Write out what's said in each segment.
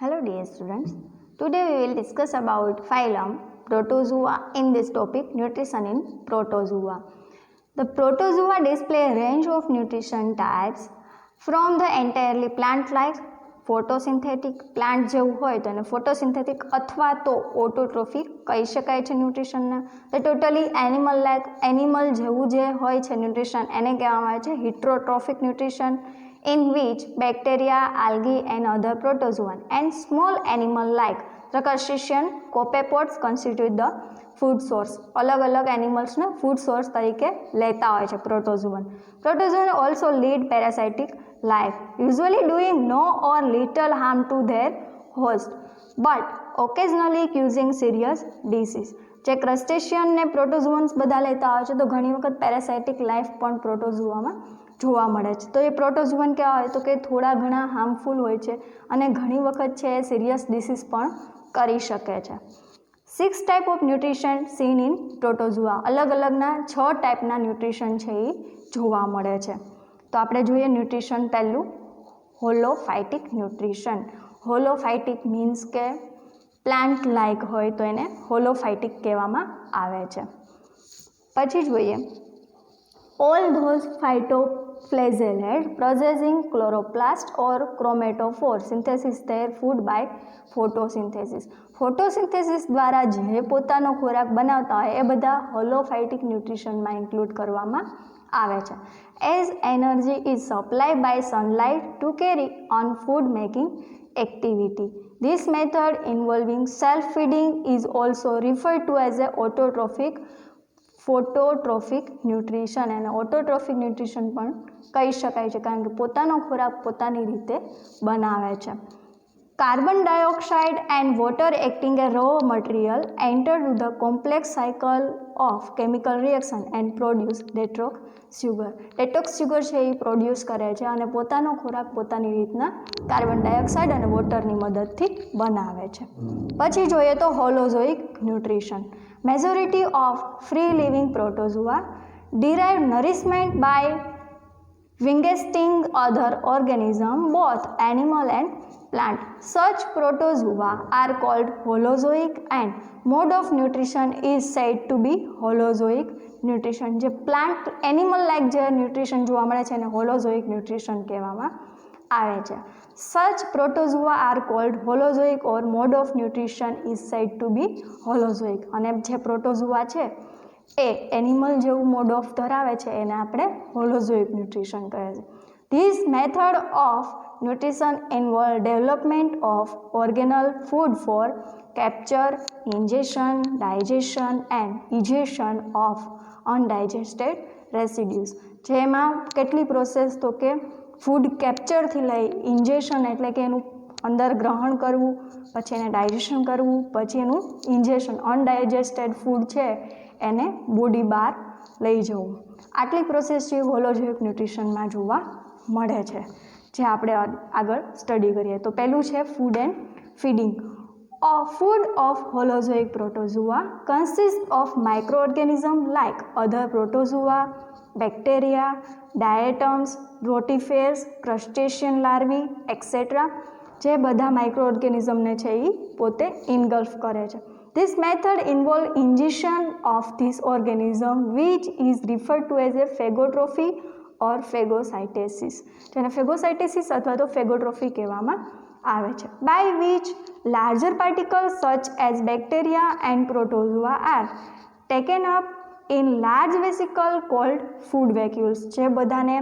Hello dear students, today we will discuss about phylum Protozoa. In this topic, nutrition in Protozoa. The Protozoa display a range of nutrition types from the entirely plant-like photosynthetic plant જેવું હોય તો એને photosynthetic અથવા તો autotrophic કહી શકાય છે ન્યુટ્રિશનને. તો ટોટલી એનિમલ જેવું જે હોય છે ન્યુટ્રિશન એને કહેવામાં આવે છે heterotrophic nutrition, in which bacteria, algae and other protozoan and small animal like the crustacean copepods constitute the food source. अलग अलग एनिमल्स ने फूड सोर्स तरीके लेता હોય છે પ્રોટોઝોઅન. પ્રોટોઝોઅન also lead parasitic life, usually doing no or little harm to their host, but occasionally causing serious disease. જે ક્રસ્ટેશિયન ને પ્રોટોઝોઅન્સ બધા લેતા હોય છે તો ઘણી વખત પેરાસાઇટિક લાઈફ પણ પ્રોટોઝોઆમાં જોવા મળે છે. તો એ પ્રોટોઝોઅન કેવા હોય તો કે થોડા ઘણા હાર્મફુલ હોય છે અને ઘણી વખત છે એ સિરિયસ ડિસીઝ પણ કરી શકે છે. 6 type of nutrition scene in protozoa. અલગ અલગના 6 ટાઈપના ન્યુટ્રિશન છે એ જોવા મળે છે. તો આપણે જોઈએ ન્યુટ્રિશન પહેલું હોલોફાઇટિક ન્યુટ્રિશન. હોલોફાઇટિક મીન્સ કે પ્લાન્ટ લાઇક હોય તો એને હોલોફાઇટિક કહેવામાં આવે છે. પછી જોઈએ all those phytoflagellates possessing chloroplast or chromatophore synthesis their food by photosynthesis. Photosynthesis દ્વારા જે પોતાનો ખોરાક બનાવતા હોય એ બધા હોલોફાઇટિક ન્યુટ્રિશનમાં ઇન્ક્લુડ કરવામાં આવે છે. As energy is supply by sunlight to carry on food making activity. This method involving self-feeding is also referred to as a phototrophic nutrition અને ઓટોટ્રોફિક ન્યુટ્રિશન પણ કહી શકાય છે કારણ કે પોતાનો ખોરાક પોતાની રીતે બનાવે છે. Carbon dioxide and water acting A raw material enter to the complex cycle of chemical reaction and produce detox sugar. Detox sugar છે એ પ્રોડ્યુસ કરે છે અને પોતાનો ખોરાક પોતાની રીતના કાર્બન ડાયોક્સાઇડ અને વોટરની મદદથી બનાવે છે. પછી જોઈએ તો હોલોઝોઇક nutrition. Majority of free-living protozoa derive nourishment by ingesting other organisms, both animal and plant. Such protozoa are called holozoic and mode of nutrition is said to be holozoic nutrition. જે plant animal like જે nutrition જોવા મળે છે એને હોલોઝોઇક nutrition કહેવામાં આવે છે. Such protozoa are called holozoic or mode of nutrition is said to be holozoic. અને જે પ્રોટોઝોઆ છે એ એનિમલ જેવું મોડ ઓફ ધરાવે છે એને આપણે હોલોઝોઇક ન્યુટ્રિશન કહે છે. This method of nutrition involve development of organelle food for capture, ingestion, digestion and egestion of undigested residues. જેમાં કેટલી પ્રોસેસ તો કે ફૂડ કેપ્ચરથી લઈ ઇન્જેક્શન એટલે કે એનું અંદર ગ્રહણ કરવું, પછી એને ડાયજેશન કરવું, પછી એનું ઇન્જેક્શન અનડાયજેસ્ટેડ ફૂડ છે એને બોડી બહાર લઈ જવું. આટલી પ્રોસેસ જે હોલોઝોઇક ન્યુટ્રિશનમાં જોવા મળે છે જે આપણે આગળ સ્ટડી કરીએ. તો પહેલું છે food and feeding. Food of holozoic protozoa consists of microorganisms like other protozoa, bacteria, diatoms, rotifers, crustacean larvae, etc. જે બધા માઇક્રો ઓર્ગેનિઝમને છે એ પોતે ઇન્ગલ્ફ કરે છે. This method involves ingestion of this organism which is referred to as a phagotrophy or phagocytosis. જેને phagocytosis અથવા તો phagotrophy કહેવામાં આવે છે. By which larger particles such as bacteria and protozoa are taken up in large vesicle called food vacuoles. જે બધાને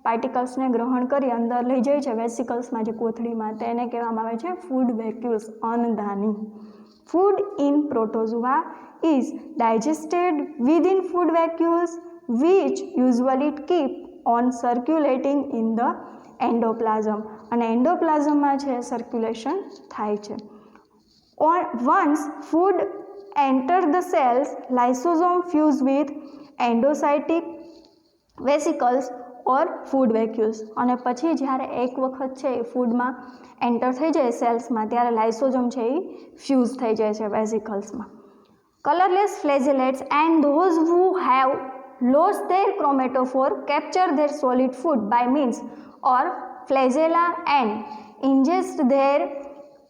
પાર્ટિકલ્સને ગ્રહણ કરી અંદર લઈ જાય છે વેસિકલ્સમાં જે કોથળીમાં તેને કહેવામાં આવે છે food વેક્યુલ્સ, અન્નદાની. Food in protozoa is digested within food vacuoles which usually keep on circulating in the endoplasm. અને એન્ડોપ્લાઝમમાં છે સર્ક્યુલેશન થાય છે. Once food enter the cells, lysosome fuse with endocytic vesicles or food vacuoles. અને પછી જ્યારે એક વખત છે એ ફૂડમાં એન્ટર થઈ જાય સેલ્સમાં ત્યારે લાઇસોઝોમ છે એ ફ્યુઝ થઈ જાય છે વેસિકલ્સમાં. Colourless flagellates and those who have lost their chromatophore capture their solid food by means or flagella and ingest their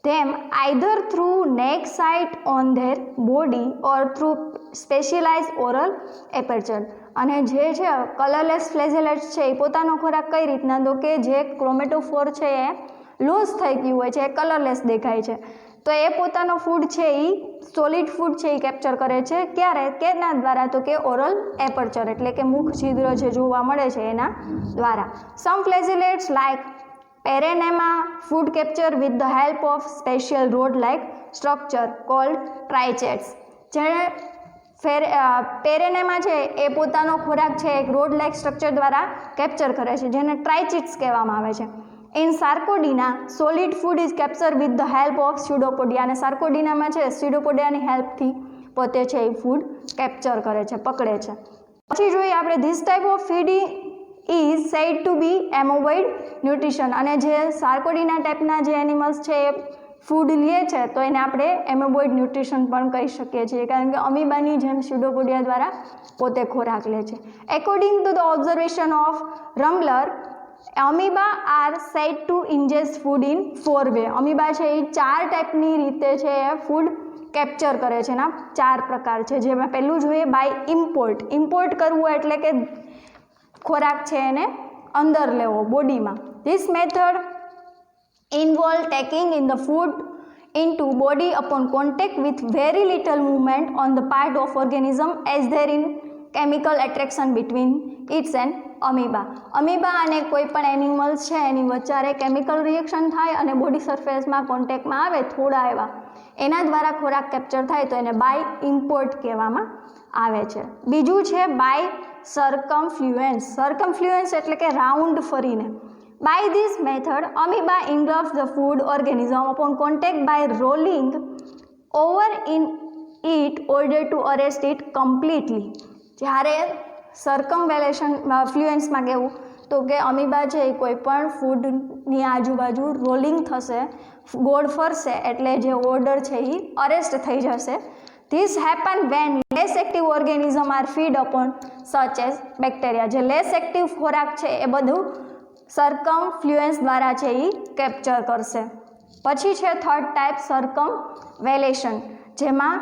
them either through neck site on their body or through specialized oral aperture. અને જે છે colourless ફ્લેજેલેટ્સ છે એ પોતાનો ખોરાક કઈ રીતના, તો કે જે ક્રોમેટોફોર છે એ લૂઝ થઈ ગયું હોય છે, એ કલરલેસ દેખાય છે, તો એ પોતાનો ફૂડ છે એ સોલિડ ફૂડ છે એ કેપ્ચર કરે છે. ક્યારે? કેના દ્વારા? તો કે ઓરલ એપર્ચર એટલે કે મુખ છિદ્ર જે જોવા મળે છે એના દ્વારા. Some flagellates like Peranema food capture with the help of special rod like structure called trichites. જેને પેરેનેમા છે એ પોતાનો ખોરાક છે એક રોડ લાઇક સ્ટ્રક્ચર દ્વારા કેપ્ચર કરે છે, જેને ટ્રાઇચિટ્સ કહેવામાં આવે છે. In Sarcodina solid food is capture with the help of pseudopodia. અને સાર્કોડિનામાં છે સ્યુડોપોડિયાની હેલ્પથી પોતે છે એ ફૂડ કેપ્ચર કરે છે, પકડે છે. પછી જોઈએ આપણે this type of feeding is said to be amoeboid nutrition. અને જે સાર્કોડિના ટાઈપના જે એનિમલ્સ છે એ ફૂડ લે છે તો એને આપણે એમોબોઇડ ન્યુટ્રિશન પણ કહી શકીએ છીએ, કારણ કે અમીબાની જેમ સ્યુડોપોડિયા દ્વારા પોતે ખોરાક લે છે. According to the observation of Rumbler, amoeba are said to ingest food in 4 way. Amoeba છે એ 4 ટાઈપની રીતે છે એ ફૂડ કેપ્ચર કરે છે. એના 4 પ્રકાર છે, જેમાં પહેલું જોઈએ બાય ઇમ્પોર્ટ. ઇમ્પોર્ટ કરવું એટલે કે ખોરાક છે એને અંદર લેવો બોડીમાં. This method involve taking in the food into body upon contact with very little movement on the part of organism as there in chemical attraction between its and amoeba. Amoeba અને કોઈ પણ એનિમલ્સ છે એની વચ્ચે chemical reaction થાય અને body સરફેસમાં કોન્ટેક્ટમાં આવે થોડા એવા, એના દ્વારા ખોરાક કેપ્ચર થાય તો એને બાય ઇમ્પોર્ટ કહેવામાં આવે છે. બીજું છે બાય સર્કમફ્લુએન્સ. સર્કમફ્લુએન્સ એટલે કે રાઉન્ડ ફરીને. By this method, amoeba engulfs the food organism upon contact by rolling over in it order to arrest it completely. જ્યારે સર્કમફ્લુએન્સમાં કહેવું તો કે અમીબા છે એ કોઈ પણ ફૂડની આજુબાજુ રોલિંગ થશે, ગોળ ફરશે એટલે જે ઓર્ડર છે એ અરેસ્ટ થઈ જશે. This happen when less active organism are feed upon such as bacteria. જે લેસ એક્ટિવ ખોરાક છે એ બધું સર્કમફ્લુએન્સ દ્વારા છે એ કેપ્ચર કરશે. પછી છે થર્ડ ટાઈપ સર્કમવેલેશન, જેમાં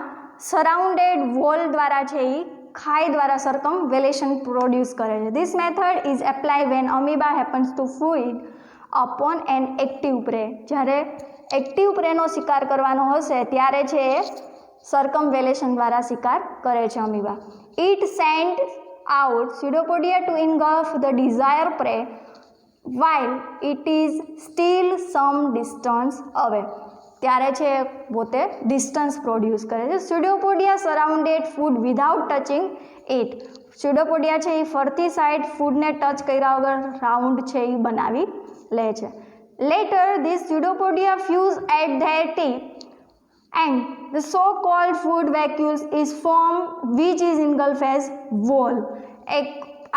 સરાઉન્ડેડ વોલ દ્વારા છે એ ખાઈ દ્વારા સર્કમવેલેશન પ્રોડ્યુસ કરે છે. This method is apply when amoeba happens to feed upon an active prey. જ્યારે એક્ટિવ પ્રેનો શિકાર કરવાનો હશે ત્યારે છે એ સર્કમવેલેશન દ્વારા શિકાર કરે છે amoeba. It send out pseudopodia to engulf the desire prey while it is still some distance away. ત્યારે છે પોતે ડિસ્ટન્સ પ્રોડ્યુસ કરે છે. Pseudopodia surrounded food without touching it. Pseudopodia છે એ ફરતી સાઈડ ફૂડને ટચ કર્યા વગર રાઉન્ડ છે એ બનાવી લે છે. Later this pseudopodia fuse at their tip and the so called food vacuoles is form which is engulf as whole. એક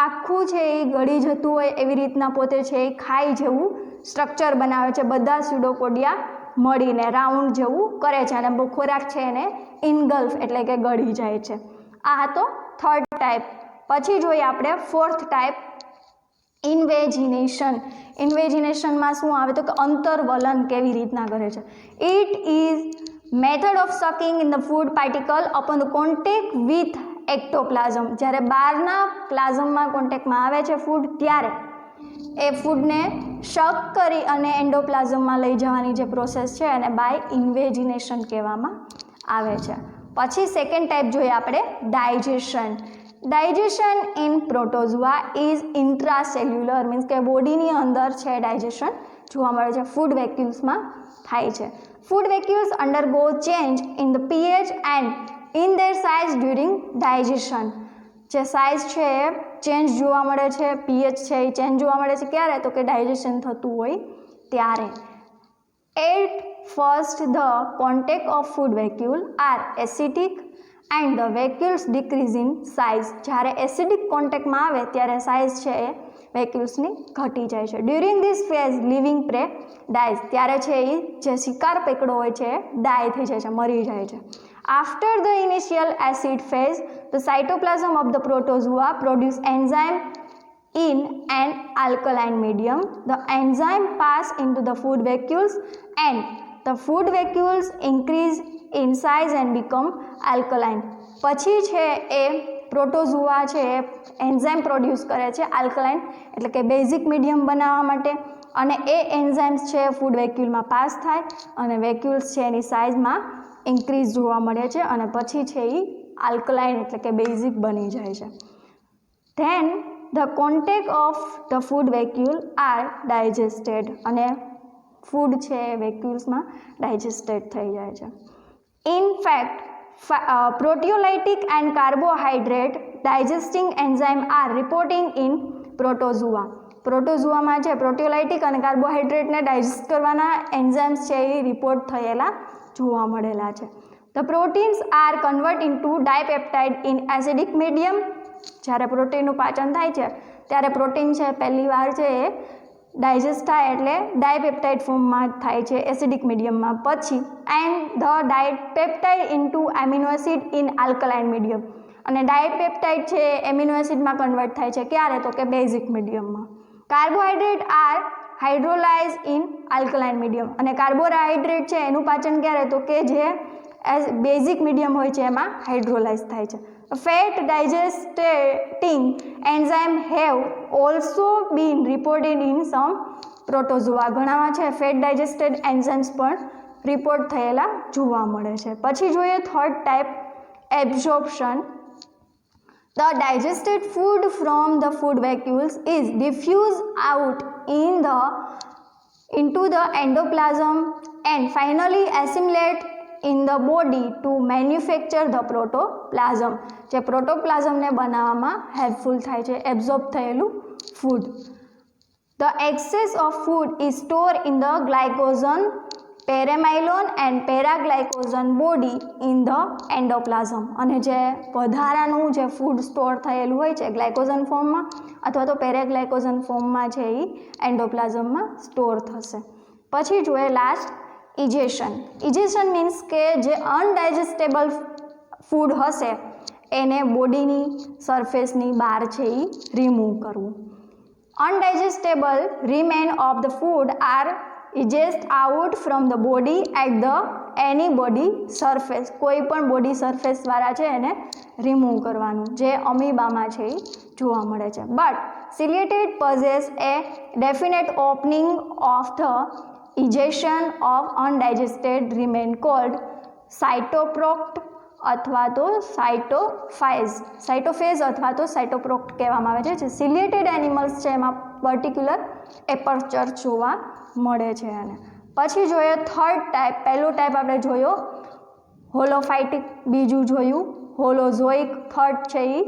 આખું છે એ ગળી જતું હોય એવી રીતના પોતે છે એ ખાઈ જેવું સ્ટ્રક્ચર બનાવે છે. બધા સ્યુડોપોડિયા મળીને રાઉન્ડ જેવું કરે છે અને ખોરાક છે એને ઇન્ગલ્ફ એટલે કે ગળી જાય છે. આ તો થર્ડ ટાઈપ. પછી જોઈએ આપણે ફોર્થ ટાઈપ ઇન્વેજિનેશન. ઇન્વેજિનેશનમાં શું આવે તો કે અંતર્વલન કેવી રીતના કરે છે. It is method of sucking in the food particle upon the contact with ectoplasm. જ્યારે બહારના પ્લાઝમમાં કોન્ટેક્ટમાં આવે છે ફૂડ ત્યારે એ ફૂડને શક કરી અને એન્ડોપ્લાઝમમાં લઈ જવાની જે પ્રોસેસ છે એને બાય ઇન્વેજિનેશન કહેવામાં આવે છે. પછી સેકન્ડ ટાઈપ જોઈએ આપણે digestion. Digestion in protozoa is ઇન્ટ્રાસેલ્યુલર, means કે બોડીની અંદર છે ડાયજેશન જોવા મળે છે, ફૂડ વેક્યુલ્સમાં થાય છે. Food vacuoles undergo change in the pH and in their size during digestion. જે સાઇઝ છે એ ચેન્જ જોવા મળે છે, પીએચ છે એ ચેન્જ જોવા મળે છે ક્યારે તો કે ડાયજેશન થતું હોય ત્યારે. At first the contact of food vacuole are acidic and the vacuoles decrease in size. જ્યારે એસિડિક કોન્ટેક્ટમાં આવે ત્યારે સાઇઝ છે એ વેક્યુલ્સની ઘટી જાય છે. During this phase living prey dies. ત્યારે છે એ જે શિકાર પકડો હોય છે એ ડાય થઈ જાય છે, મરી જાય છે. After the initial acid phase, the cytoplasm of the protozoa produce enzyme in an alkaline medium. The enzyme pass into the food vacuoles and the food vacuoles increase in size and become alkaline. પછી છે એ પ્રોટોઝુઆ છે એ enzyme produce કરે છે alkaline એટલે કે basic medium બનાવવા માટે, અને એ એન્ઝાઇમ્સ છે ફૂડ વેક્યુલમાં પાસ થાય અને વેક્યુલ્સ છે એની સાઇઝમાં ઇન્ક્રીઝ જોવા મળે છે અને પછી છે એ આલ્કલાઇન એટલે કે બેઝિક બની જાય છે. Then the contact of the food vacuole are digested, અને ફૂડ છે એ વેક્યુલ્સમાં ડાયજેસ્ટેડ થઈ જાય છે. In fact proteolytic and carbohydrate digesting enzyme are reporting in protozoa. પ્રોટોઝુઆમાં છે પ્રોટીયોલાઇટિક અને કાર્બોહાઈડ્રેટને ડાયજેસ્ટ કરવાના એન્ઝાઇમ્સ છે એ રિપોર્ટ થયેલા જોવા મળેલા છે. The proteins are convert into dipeptide in acidic medium. જ્યારે પ્રોટીનનું પાચન થાય છે ત્યારે પ્રોટીન છે પહેલી વાર છે એ ડાયજેસ્ટ થાય એટલે ડાયપેપ્ટાઇડ ફોર્મમાં થાય છે એસિડિક મીડિયમમાં. પછી and the dipeptide into amino acid in alkaline medium, અને ડાયપેપ્ટાઇડ છે એમિનો એસિડમાં કન્વર્ટ થાય છે ક્યારે, તો કે બેઝિક મીડિયમમાં. Carbohydrate are hydrolyse in alkaline medium, અને કાર્બોહાઈડ્રેટ છે એનું પાચન ક્યારે, તો કે જે બેઝિક મીડિયમ હોય છે એમાં હાઇડ્રોલાઇઝ થાય છે. Fat digesting enzyme have also been reported in some protozoa. ઘણામાં છે ફેટ ડાયજેસ્ટેડ એન્ઝાઇમ્સ પણ રિપોર્ટ થયેલા જોવા મળે છે. પછી જોઈએ third type, absorption. The digested food from the food vacuoles is diffused out into the endoplasm and finally assimilate in the body to manufacture the protoplasm. જે પ્રોટોપ્લાઝમને બનાવવામાં હેલ્પફુલ થાય છે એબ્ઝોર્બ થયેલું food. The excess of food is stored in the glycogen, paramylon and paraglycogen body in the endoplasm. અને જે વધારાનું જે food store થયેલું હોય છે ગ્લાયકોઝન ફોર્મમાં અથવા તો પેરાગ્લાયકોઝન ફોર્મમાં છે એ એન્ડોપ્લાઝમમાં સ્ટોર થશે. પછી જોઈએ લાસ્ટ, ઇજેશન. ઇજેશન મીન્સ કે જે અનડાયજેસ્ટેબલ ફૂડ હશે એને બોડીની સરફેસની બહાર છે એ રિમૂવ કરવું. Undigestible remain of the food are egest out from the body at the any body surface. કોઈ પણ બોડી સરફેસ દ્વારા છે એને રિમૂવ કરવાનું, જે અમીબામાં છે એ જોવા મળે છે. But ciliated possess a definite opening of the ejection of undigested remain called cytoproct અથવા તો સાઇટોફેઝ અથવા તો સાઇટોપ્રોક્ટ કહેવામાં આવે છે. જે સિલિએટેડ એનિમલ્સ છે એમાં પર્ટિક્યુલર એપર્ચર જોવા મળે છે. અને પછી જોઈએ થર્ડ ટાઈપ. પહેલો ટાઈપ આપણે જોયો હોલોફાઇટિક, બીજું જોયું હોલોઝોઇક, થર્ડ છે એ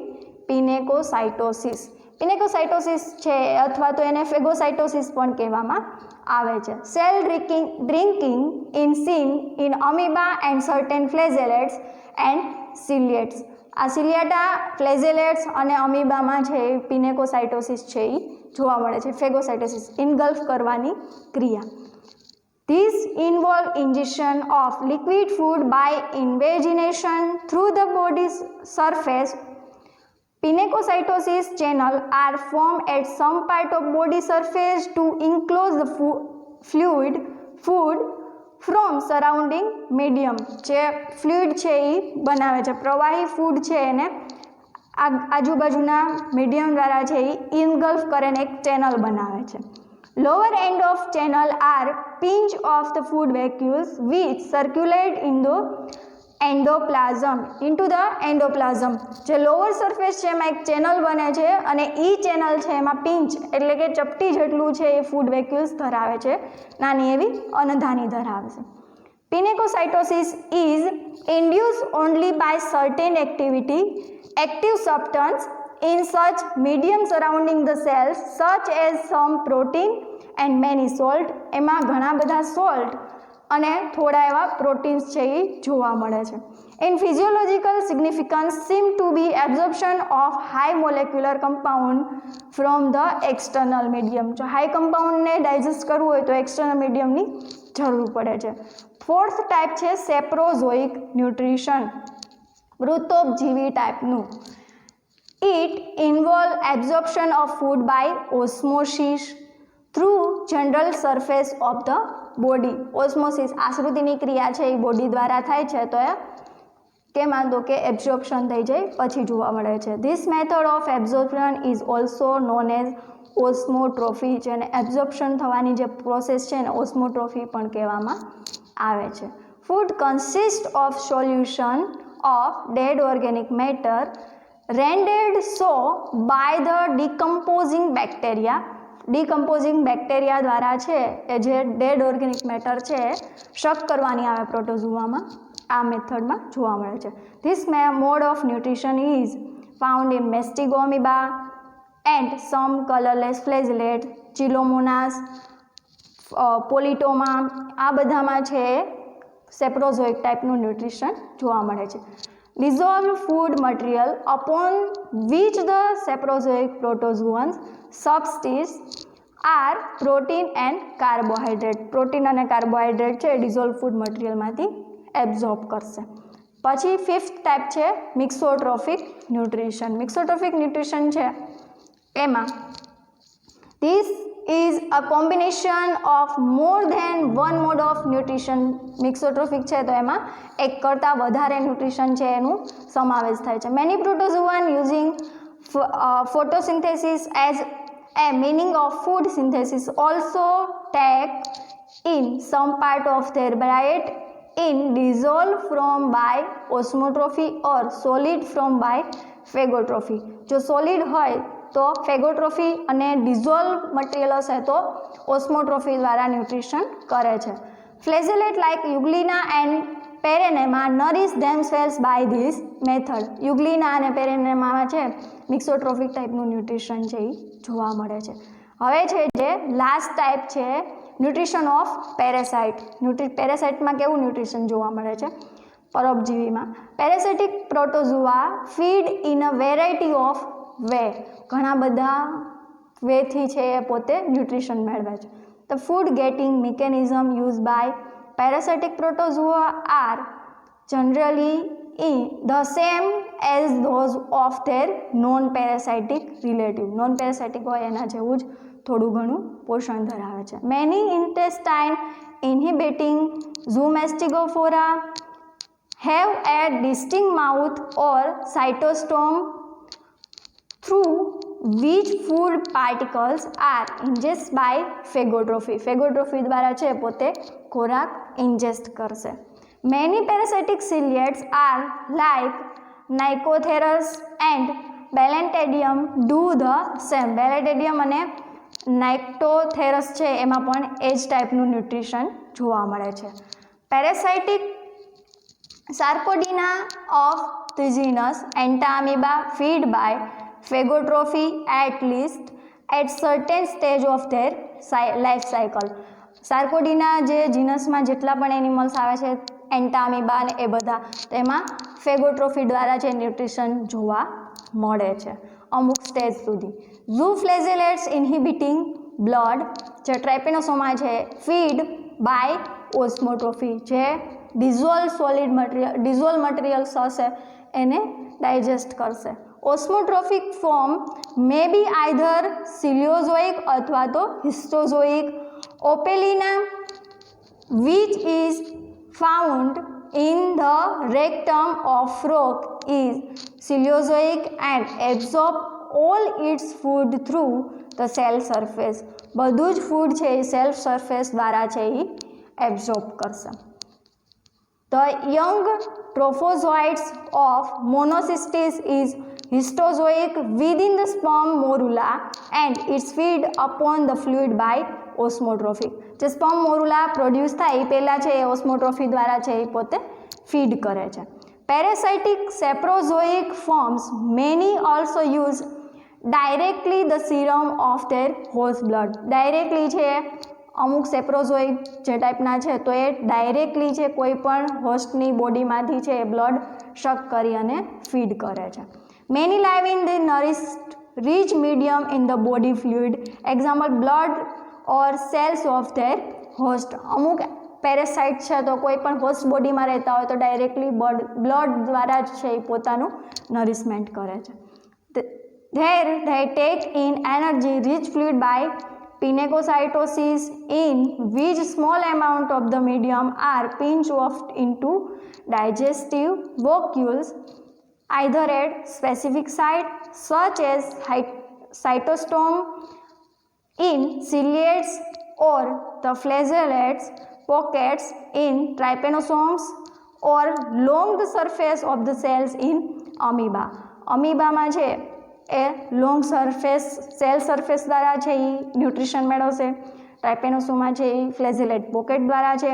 પિનેકોસાઇટોસિસ. પિનેકોસાઇટોસિસ છે અથવા તો એને ફેગોસાઇટોસિસ પણ કહેવામાં આવે છે. Cell drinking in seen in amoeba and certain flagellates and ciliates. આ સિલિયાટા, ફ્લેજેલેટ્સ અને અમીબામાં છે એ પિનેકોસાઇટોસિસ છે એ જોવા મળે છે. ફેગોસાઇટોસિસ ઇનગલ્ફ કરવાની ક્રિયા. These involve ingestion of liquid food by invagination through the body's surface. Pinacocytosis channel are formed at some part of body surface to enclose the food from surrounding medium. જે ફ્લુઇડ છે એ બનાવે છે, પ્રવાહી ફૂડ છે એને આજુબાજુના medium દ્વારા છે એ ઇનગલ્ફ કરીને એક ચેનલ બનાવે છે. Lower end of channel are pinch of the food vacuoles which circulate into the endoplasm. જે લોઅર સરફેસ છે એમાં એક ચેનલ બને છે અને એ ચેનલ છે એમાં પિંચ એટલે કે ચપટી જેટલું છે એ ફૂડ વેક્યુલ્સ ધરાવે છે, નાની એવી અનધાની ધરાવે છે. Pinacocytosis is induced only by certain active substance in such medium surrounding the cells such as some protein and many salt. એમાં ઘણા બધા સોલ્ટ અને થોડા એવા પ્રોટીન્સ છે એ જોવા મળે છે. In physiological significance seem to be absorption of high molecular compound from the external medium. જો હાઈ કમ્પાઉન્ડને ડાયજેસ્ટ કરવું હોય તો એક્સટર્નલ મીડિયમની જરૂર પડે છે. ફોર્થ ટાઈપ છે સેપ્રોઝોઇક ન્યુટ્રિશન, મૃતોપજીવી ટાઈપનું. It involves absorption of food by osmosis through general surface of the body. Osmosis આશ્રુતિની ક્રિયા છે એ બોડી દ્વારા થાય છે, તો એ કેમાં તો કે એબ્ઝોર્પ્શન થઈ જાય પછી જોવા મળે છે. This method of absorption is also known as osmotrophy, જેને એબ્ઝોર્પ્શન થવાની જે પ્રોસેસ છે ને ઓસ્મોટ્રોફી પણ કહેવામાં આવે છે. Food consist of solution of dead organic matter rendered so by the decomposing bacteria. Decomposing bacteria દ્વારા છે એ જે ડેડ ઓર્ગેનિક મેટર છે શક કરવાની આવે પ્રોટોઝોઆમાં, આ મેથડમાં જોવા મળે છે. This mode of nutrition is found in Mastigamoeba and some colourless flagellate, Chilomonas, Polytoma, આ બધામાં છે સેપ્રોઝોઇક ટાઈપનું ન્યુટ્રિશન જોવા મળે છે. Dissolved food material upon which the saprozoic protozoans subsist are protein and carbohydrate. Protein અને કાર્બોહાઈડ્રેટ છે ડિઝોલ્વ ફૂડ મટીરિયલમાંથી એબ્ઝોર્બ કરશે. પછી ફિફ્થ ટાઈપ છે મિક્સોટ્રોફિક ન્યુટ્રિશન. મિક્સોટ્રોફિક ન્યુટ્રિશન છે એમાં this is a combination of more than one mode of nutrition. મિક્સોટ્રોફિક છે તો એમાં એક કરતાં વધારે ન્યુટ્રિશન છે એનું સમાવેશ થાય છે. Many protozoan using photosynthesis as a meaning of food synthesis also take in some part of their diet in dissolve from by osmotrophy or solid from by phagotrophy. જો સોલિડ હોય તો ફેગોટ્રોફી અને ડિઝોલ્વ મટીરિયલ હશે તો ઓસ્મોટ્રોફી દ્વારા nutrition કરે છે. Flagellate like Euglena and Peranema nourish themselves by this method. Euglena અને પેરેનેમામાં છે મિક્સોટ્રોફિક ટાઈપનું ન્યુટ્રિશન છે એ જોવા મળે છે. હવે છે જે લાસ્ટ ટાઈપ છે ન્યુટ્રિશન ઓફ પેરેસાઇટ. પેરેસાઇટમાં કેવું ન્યુટ્રિશન જોવા મળે છે પરોપજીવીમાં? Parasitic protozoa feed in a variety of way. ઘણા બધા વેથી છે એ પોતે ન્યુટ્રિશન મેળવે છે. The food getting mechanism used by parasitic protozoa are generally the same as those of their non-parasitic relative. Non-parasitic હોય એના જેવું જ થોડું ઘણું પોષણ ધરાવે છે. Many intestine inhibiting zoomastigophora have a distinct mouth or cytostome through which food particles are ingested by phagotrophy. phagotrophy દ્વારા છે પોતે ખોરાક ઇન્જેસ્ટ કરશે. Many parasitic ciliates are like Nyctotherius and Balantidium do the same. Balantidium અને Nyctotherius છે એમાં પણ એ જ ટાઈપનું ન્યુટ્રિશન જોવા મળે છે. Parasitic Sarcodina of the genus Entamoeba feed by phagotrophy at least at certain stage of their life cycle. સાર્કોડીના જે જીનસમાં જેટલા પણ એનિમલ્સ આવે છે એન્ટામીબા ને એ બધા તેમાં ફેગોટ્રોફી દ્વારા જે ન્યુટ્રિશન જોવા મળે છે અમુક સ્ટેજ સુધી. ઝૂ ફ્લેજેલેટ્સ ઇન્હિબિટિંગ બ્લડ જે ટ્રાઇપેનોસોમા છે ફીડ બાય ઓસ્મોટ્રોફી, જે ડિઝોલ્વ મટીરિયલ્સ હશે એને ડાયજેસ્ટ કરશે. ઓસ્મોટ્રોફિક ફોર્મ મે બી આઈધર સિલિયોઝોઇક અથવા તો હિસ્ટોઝોઇક. ઓપેલિના which is found in the rectum of frog is Cenozoic and absorb all its food through the cell surface. બધું જ ફૂડ છે એ સેલ્ફ સરફેસ દ્વારા છે એ એબ્ઝોર્બ કરશે. The young trophozoites of Monocystis is histozoic within the sperm morula and its feed upon the fluid by osmotrophy. જે sperm morula produce થાય એ પહેલાં છે એ ઓસ્મોટ્રોફી દ્વારા છે એ પોતે ફીડ કરે છે. Parasitic saprozoic forms many also use directly the serum of their host blood. Directly છે અમુક સેપ્રોઝોઇક જે ટાઈપના છે તો એ ડાયરેક્ટલી છે કોઈ પણ હોસ્ટની બોડીમાંથી છે એ બ્લડ શક કરી અને ફીડ કરે છે. Many live in the nourished rich medium in the body fluid. Example blood or cells of their host. અમુક પેરેસાઇટ છે તો કોઈ પણ હોસ્ટ બોડીમાં રહેતા હોય તો ડાયરેક્ટલી બ્લડ દ્વારા જ છે એ પોતાનું નરિશમેન્ટ કરે છે. There they take in energy rich fluid by pinacocytosis, in which small amount of the medium are pinched off into digestive vacuoles either at specific site such as cytostome in ciliates or the flagellates pockets in trypanosomes or long the surface of the cells in amoeba. અમીબામાં છે એ long surface cell surface દ્વારા છે એ nutrition મેળવશે, ટ્રાઇપેનોસોમમાં છે એ ફ્લેજેલેટ pocket દ્વારા છે,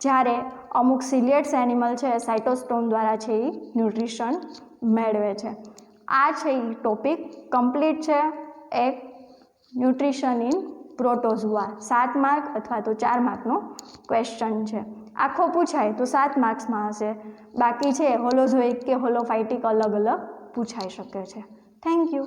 જ્યારે અમુક સિલિયેટ્સ animal છે સાઇટોસ્ટોમ દ્વારા છે એ ન્યુટ્રિશન મેળવે છે. આ છે એ ટોપિક કમ્પ્લીટ છે. એક ન્યુટ્રિશન ઇન પ્રોટોઝોઆ 7 માર્ક અથવા તો 4 માર્કનો ક્વેશ્ચન છે. આખો પૂછાય તો 7 માર્ક્સમાં હશે, બાકી છે હોલોઝોઇક કે હોલોફાઇટિક અલગ અલગ પૂછાઈ શકે છે. Thank you.